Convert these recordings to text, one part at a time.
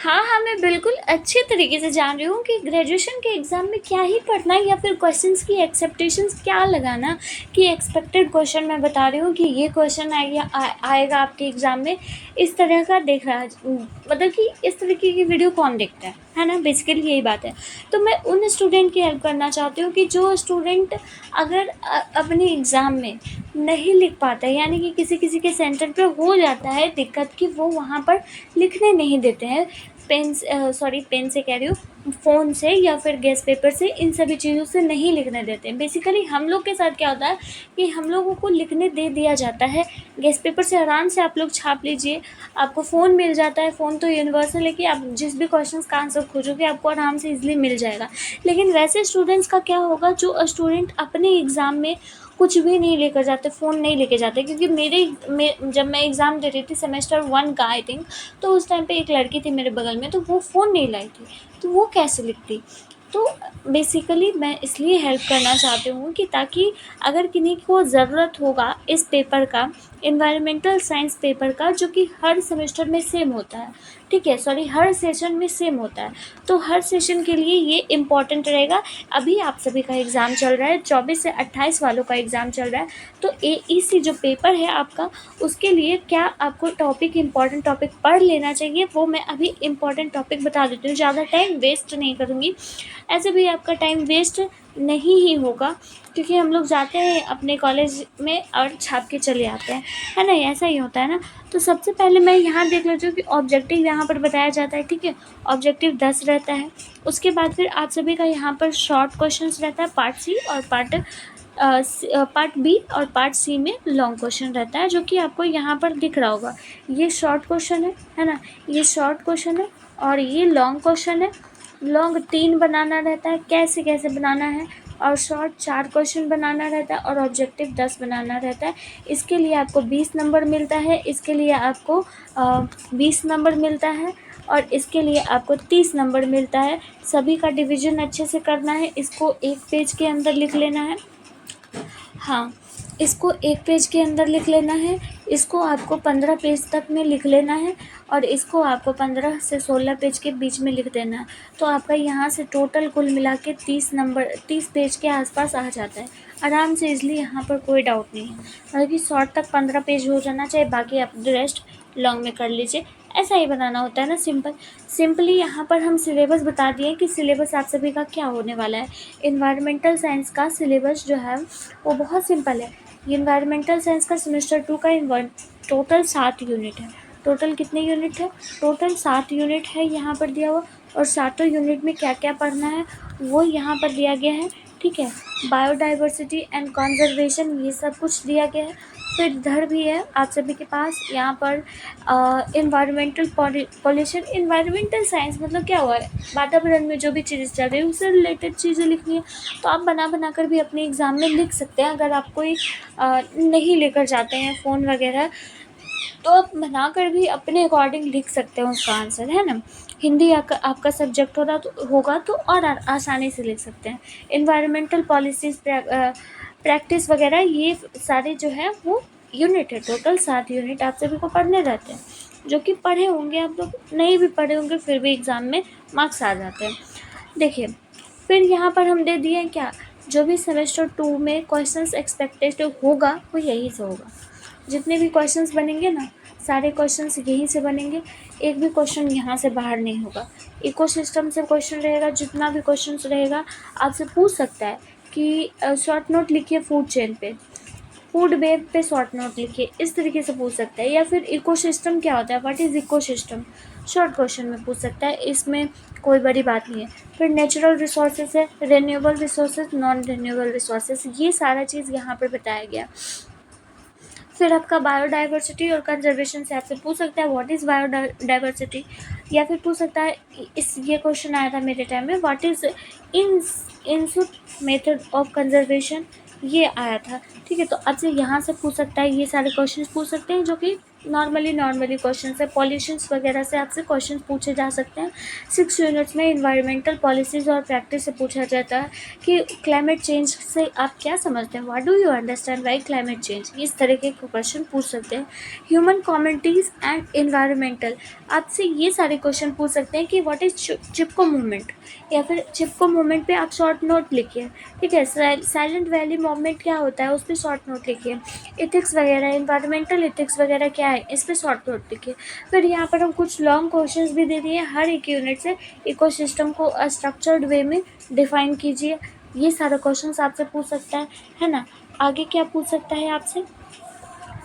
हाँ, हाँ, मैं बिल्कुल अच्छे तरीके से जान रही हूँ कि ग्रेजुएशन के एग्ज़ाम में क्या ही पढ़ना है या फिर क्वेश्चंस की एक्सेप्टेशंस क्या लगाना, कि एक्सपेक्टेड क्वेश्चन मैं बता रही हूँ कि ये क्वेश्चन आएगा आपके एग्ज़ाम में, इस तरह का देख रहा है। मतलब कि इस तरीके की वीडियो कौन देखता है ना? बेसिकली यही बात है। तो मैं उन स्टूडेंट की हेल्प करना चाहती हूँ कि जो स्टूडेंट अगर अपने एग्ज़ाम में नहीं लिख पाता है, यानी कि किसी-किसी के सेंटर पे हो जाता है दिक्कत कि वो वहाँ पर लिखने नहीं देते हैं, पेन से कह रही हूँ, फ़ोन से या फिर गैस पेपर से, इन सभी चीज़ों से नहीं लिखने देते हैं। बेसिकली हम लोग के साथ क्या होता है कि हम लोगों को लिखने दे दिया जाता है, गैस पेपर से आराम से आप लोग छाप लीजिए, आपको फ़ोन मिल जाता है, फ़ोन तो यूनिवर्सल है कि आप जिस भी क्वेश्चंस का आंसर खोजोगे आपको आराम से ईज़िली मिल जाएगा। लेकिन वैसे स्टूडेंट्स का क्या होगा जो स्टूडेंट अपने एग्ज़ाम में कुछ भी नहीं लेकर जाते, फ़ोन नहीं लेके जाते, क्योंकि जब मैं एग्ज़ाम दे रही थी सेमेस्टर 1 का आई थिंक, तो उस टाइम पे एक लड़की थी मेरे बगल में, तो वो फ़ोन नहीं लाई थी, तो वो कैसे लिखती? तो बेसिकली मैं इसलिए हेल्प करना चाहती हूँ कि ताकि अगर किन्हीं को ज़रूरत होगा इस पेपर का, एनवायरमेंटल साइंस पेपर का, जो कि हर सेमेस्टर में सेम होता है, ठीक है? सॉरी, हर सेशन में सेम होता है, तो हर सेशन के लिए ये इम्पॉर्टेंट रहेगा। अभी आप सभी का एग्ज़ाम चल रहा है, 24 से 28 वालों का एग्ज़ाम चल रहा है, तो एईसी जो पेपर है आपका, उसके लिए क्या आपको इम्पॉर्टेंट टॉपिक पढ़ लेना चाहिए, वो मैं अभी इम्पॉर्टेंट टॉपिक बता देती हूँ। ज़्यादा टाइम वेस्ट नहीं करूँगी, ऐसे भी आपका टाइम वेस्ट नहीं ही होगा, क्योंकि हम लोग जाते हैं अपने कॉलेज में और छाप के चले आते हैं, है ना? ऐसा ही होता है ना? तो सबसे पहले मैं यहाँ देख लेती हूँ कि ऑब्जेक्टिव यहाँ पर बताया जाता है, ठीक है? ऑब्जेक्टिव 10 रहता है। उसके बाद फिर आप सभी का यहाँ पर शॉर्ट क्वेश्चंस रहता है, पार्ट सी और पार्ट बी और पार्ट सी में लॉन्ग क्वेश्चन रहता है, जो कि आपको यहाँ पर दिख रहा होगा। ये शॉर्ट क्वेश्चन है ना? ये शॉर्ट क्वेश्चन है और ये लॉन्ग क्वेश्चन है। लॉन्ग 3 बनाना रहता है, कैसे बनाना है, और शॉर्ट 4 क्वेश्चन बनाना रहता है और ऑब्जेक्टिव 10 बनाना रहता है। इसके लिए आपको 20 नंबर मिलता है, इसके लिए आपको 20 नंबर मिलता है और इसके लिए आपको 30 नंबर मिलता है। सभी का डिवीज़न अच्छे से करना है, इसको एक पेज के अंदर लिख लेना है। हाँ, इसको एक पेज के अंदर लिख लेना है, इसको आपको 15 पेज तक में लिख लेना है और इसको आपको 15 से 16 पेज के बीच में लिख देना है। तो आपका यहाँ से टोटल कुल मिला के 30 पेज के आसपास आ जाता है। आराम से ईज़िली, यहाँ पर कोई डाउट नहीं है। मतलब कि शॉर्ट तक 15 पेज हो जाना चाहिए, बाकी आप रेस्ट लॉन्ग में कर लीजिए। ऐसा ही बनाना होता है ना, सिंपली यहाँ पर हम सिलेबस बता दिए कि सिलेबस आप सभी का क्या होने वाला है। एनवायरमेंटल साइंस का सिलेबस जो है वो बहुत सिंपल है। एनवायरमेंटल साइंस का सेमेस्टर 2 का टोटल 7 यूनिट है। टोटल कितने यूनिट है? टोटल 7 यूनिट है यहाँ पर दिया हुआ, और सातों यूनिट में क्या क्या पढ़ना है वो यहाँ पर दिया गया है, ठीक है? बायोडाइवर्सिटी एंड कंजर्वेशन, ये सब कुछ दिया गया है। फिर इधर भी है आप सभी के पास यहाँ पर एनवायरमेंटल पॉल्यूशन। एनवायरमेंटल साइंस मतलब क्या हुआ है, वातावरण में जो भी चीज़ें चल रही है उससे रिलेटेड चीज़ें लिखनी है, तो आप बना कर भी अपने एग्ज़ाम में लिख सकते हैं। अगर आप कोई नहीं लेकर जाते हैं फ़ोन वगैरह, तो आप बनाकर भी अपने अकॉर्डिंग लिख सकते हैं उसका आंसर, है ना? हिंदी आपका सब्जेक्ट होगा तो और आसानी से लिख सकते हैं। एनवायरमेंटल पॉलिसीज़ प्रैक्टिस वगैरह, ये सारे जो है वो यूनिट है। टोटल 7 यूनिट आप सभी को पढ़ने रहते हैं, जो कि पढ़े होंगे आप लोग, नहीं भी पढ़े होंगे फिर भी एग्ज़ाम में मार्क्स आ जाते हैं। देखिए, फिर यहाँ पर हम दे दिए क्या, जो भी सेमेस्टर 2 में क्वेश्चंस एक्सपेक्टेड होगा वो यहीं से होगा। जितने भी क्वेश्चंस बनेंगे ना, सारे क्वेश्चंस यहीं से बनेंगे, एक भी क्वेश्चन यहाँ से बाहर नहीं होगा। इकोसिस्टम से क्वेश्चन रहेगा, जितना भी क्वेश्चंस रहेगा आपसे पूछ सकता है कि शॉर्ट नोट लिखिए फूड चेन पे, फूड वेब पे शॉर्ट नोट लिखिए, इस तरीके से पूछ सकता है। या फिर इकोसिस्टम क्या होता है, what is ecosystem, short question में पूछ सकता है, इसमें कोई बड़ी बात नहीं है। फिर नेचुरल रिसोर्सेज है, renewable resources, non renewable resources, ये सारा चीज़ यहाँ पर बताया गया। फिर आपका बायोडाइवर्सिटी और कंजर्वेशन से आपसे पूछ सकता है व्हाट इज़ बायोडाइवर्सिटी, या फिर पूछ सकता है, ये क्वेश्चन आया था मेरे टाइम में, what is input method of conservation, ये आया था, ठीक है? तो आपसे यहाँ से पूछ सकता है, ये सारे क्वेश्चन पूछ सकते हैं जो कि नॉर्मली क्वेश्चन है। पॉल्यूशंस वगैरह से आपसे क्वेश्चन पूछे जा सकते हैं। 6 यूनिट्स में इन्वायरमेंटल पॉलिसीज़ और प्रैक्टिस से पूछा जाता है कि क्लाइमेट चेंज से आप क्या समझते हैं, what do you understand by climate change, इस तरीके के क्वेश्चन पूछ सकते हैं। ह्यूमन कम्युनिटीज़ एंड इन्वायरमेंटल, आपसे ये सारे क्वेश्चन पूछ सकते हैं कि व्हाट इज़ चिपको मूवमेंट, या फिर चिपको मूवमेंट पे आप शॉर्ट नोट लिखिए, ठीक है। साइलेंट वैली मूवमेंट क्या होता है, उस पर शॉर्ट नोट लिखिए। इथिक्स वगैरह, इन्वायरमेंटल इथिक्स वगैरह क्या है, इस पर शॉर्ट नोट लिखिए। फिर यहाँ पर हम कुछ लॉन्ग क्वेश्चंस भी दे दिए, हर एक यूनिट से इकोसिस्टम को स्ट्रक्चर्ड वे में डिफाइन कीजिए। ये सारे क्वेश्चंस आपसे पूछ सकता है ना। आगे क्या पूछ सकता है आपसे,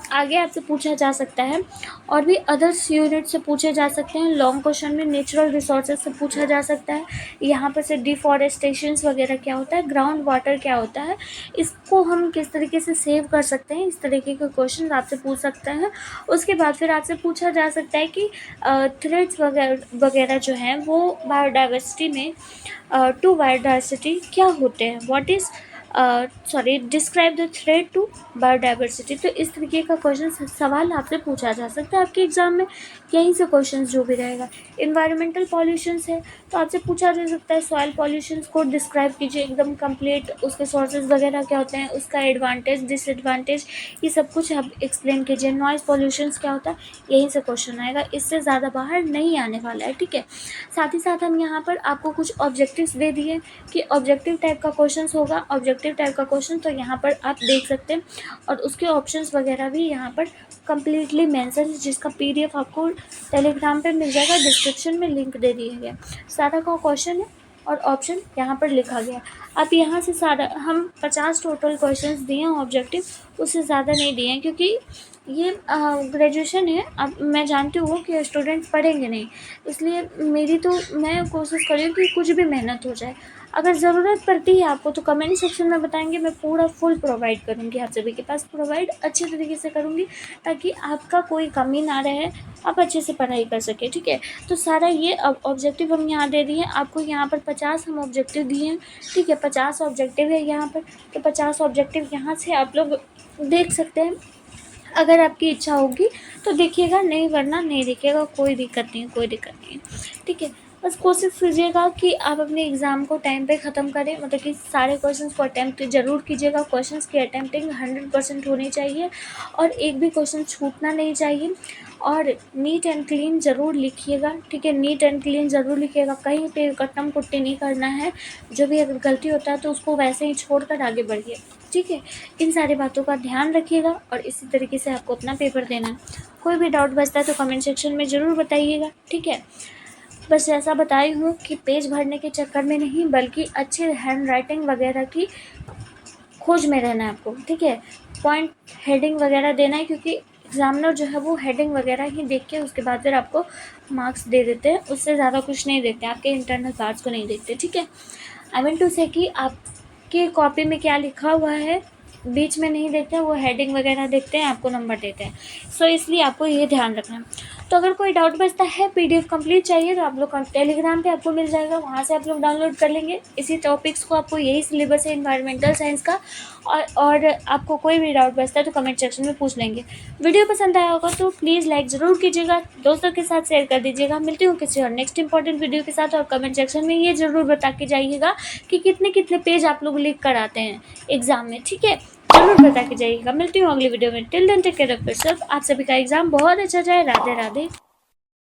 आगे आपसे पूछा जा सकता है और भी अदर्स यूनिट से पूछे जा सकते हैं। लॉन्ग क्वेश्चन में नेचुरल रिसोर्सेज से पूछा जा सकता है। यहाँ पर से डिफॉरेस्टेशंस वगैरह क्या होता है, ग्राउंड वाटर क्या होता है, इसको हम किस तरीके से सेव कर सकते हैं, इस तरीके के क्वेश्चन आपसे पूछ सकते हैं। उसके बाद फिर आपसे पूछा जा सकता है कि थ्रेड्स वगैरह जो हैं वो बायोडाइवर्सिटी में टू बायोडाइवर्सिटी क्या होते हैं, what is describe the threat to biodiversity. तो इस तरीके का क्वेश्चन सवाल आपसे पूछा जा सकता है आपके एग्जाम में, यहीं से क्वेश्चन जो भी रहेगा। इन्वायरमेंटल पॉल्यूशंस है तो आपसे पूछा जा सकता है सॉइल पॉल्यूशंस को डिस्क्राइब कीजिए एकदम कंप्लीट, उसके सोर्सेज वगैरह क्या होते हैं, उसका एडवांटेज डिसएडवांटेज, ये सब कुछ आप एक्सप्लेन कीजिए। नॉइज़ पॉल्यूशंस क्या होता है, यहीं से क्वेश्चन आएगा, इससे ज़्यादा बाहर नहीं आने वाला है, ठीक है। साथ ही साथ हम यहाँ पर आपको कुछ ऑब्जेक्टिव्स दे दिए कि ऑब्जेक्टिव टाइप का क्वेश्चन होगा, ऑब्जेक्टिव टाइप का क्वेश्चन तो यहाँ पर आप देख सकते हैं और उसके ऑप्शंस वगैरह भी यहाँ पर कंप्लीटली मेंशन है, जिसका PDF आपको टेलीग्राम पे मिल जाएगा, डिस्क्रिप्शन में लिंक दे दिया गया। सारा का क्वेश्चन है और ऑप्शन यहाँ पर लिखा गया। आप यहाँ से सारा, हम 50 टोटल क्वेश्चंस दिए हैं ऑब्जेक्टिव, उससे ज़्यादा नहीं दिए हैं क्योंकि ये ग्रेजुएशन है। अब मैं जानती हूँ कि स्टूडेंट्स पढ़ेंगे नहीं, इसलिए मैं कोशिश कर रही हूँ कि कुछ भी मेहनत हो जाए। अगर ज़रूरत पड़ती है आपको तो कमेंट सेक्शन में बताएंगे, मैं पूरा फुल प्रोवाइड करूँगी, आप सभी के पास प्रोवाइड अच्छे तरीके से करूँगी ताकि आपका कोई कमी ना रहे, आप अच्छे से पढ़ाई कर सकें, ठीक है। तो सारा ये ऑब्जेक्टिव हम यहाँ दे दिए, आपको यहाँ पर 50 हम ऑब्जेक्टिव दिए हैं, ठीक है। 50 ऑब्जेक्टिव है यहाँ पर, तो 50 ऑब्जेक्टिव यहाँ से आप लोग देख सकते हैं। अगर आपकी इच्छा होगी तो देखिएगा, नहीं वरना नहीं देखिएगा, कोई दिक्कत नहीं, ठीक है। बस कोशिश कीजिएगा कि आप अपने एग्ज़ाम को टाइम पे ख़त्म करें, मतलब कि सारे क्वेश्चंस को अटैम्प्ट ज़रूर कीजिएगा। क्वेश्चंस की अटैम्प्टिंग 100% होनी चाहिए और एक भी क्वेश्चन छूटना नहीं चाहिए। और नीट एंड क्लीन ज़रूर लिखिएगा, ठीक है। नीट एंड क्लीन ज़रूर लिखिएगा, कहीं पे कट्टम कुट्टी नहीं करना है। जो भी अगर गलती होता है तो उसको वैसे ही छोड़कर आगे बढ़िए, ठीक है। इन सारी बातों का ध्यान रखिएगा और इसी तरीके से आपको अपना पेपर देना है। कोई भी डाउट बचता है तो कमेंट सेक्शन में ज़रूर बताइएगा, ठीक है। बस ऐसा बताई हूँ कि पेज भरने के चक्कर में नहीं, बल्कि अच्छे हैंड राइटिंग वगैरह की खोज में रहना है आपको, ठीक है। पॉइंट हेडिंग वगैरह देना है क्योंकि एग्जामिनर जो है वो हेडिंग वगैरह ही देख के उसके बाद फिर आपको मार्क्स दे देते हैं, उससे ज़्यादा कुछ नहीं देखते, आपके इंटरनल पार्ट्स को नहीं देखते, ठीक है। आई मीन टू से कि आपके कॉपी में क्या लिखा हुआ है बीच में नहीं देखते हैं, वो हेडिंग वगैरह देखते हैं, आपको नंबर देते हैं। सो इसलिए आपको ये ध्यान रखना है। तो अगर कोई डाउट बचता है, PDF कंप्लीट चाहिए तो आप लोग टेलीग्राम पे आपको मिल जाएगा, वहाँ से आप लोग डाउनलोड कर लेंगे। इसी टॉपिक्स को आपको, यही सिलेबस है इन्वायरमेंटल साइंस का। और आपको कोई भी डाउट बचता है तो कमेंट सेक्शन में पूछ लेंगे। वीडियो पसंद आया होगा तो प्लीज़ लाइक ज़रूर कीजिएगा, दोस्तों के साथ शेयर कर दीजिएगा। मिलती हूँ किसी और नेक्स्ट इंपॉर्टेंट वीडियो के साथ। और कमेंट सेक्शन में ये ज़रूर बता के जाइएगा कि कितने कितने पेज आप लोग लिख कर आते हैं एग्ज़ाम में, ठीक है। ज़रूर बता के जाइएगा। मिलती हूँ अगली वीडियो में। Till then take care of yourself. आप सभी का एग्ज़ाम बहुत अच्छा जाए। राधे राधे।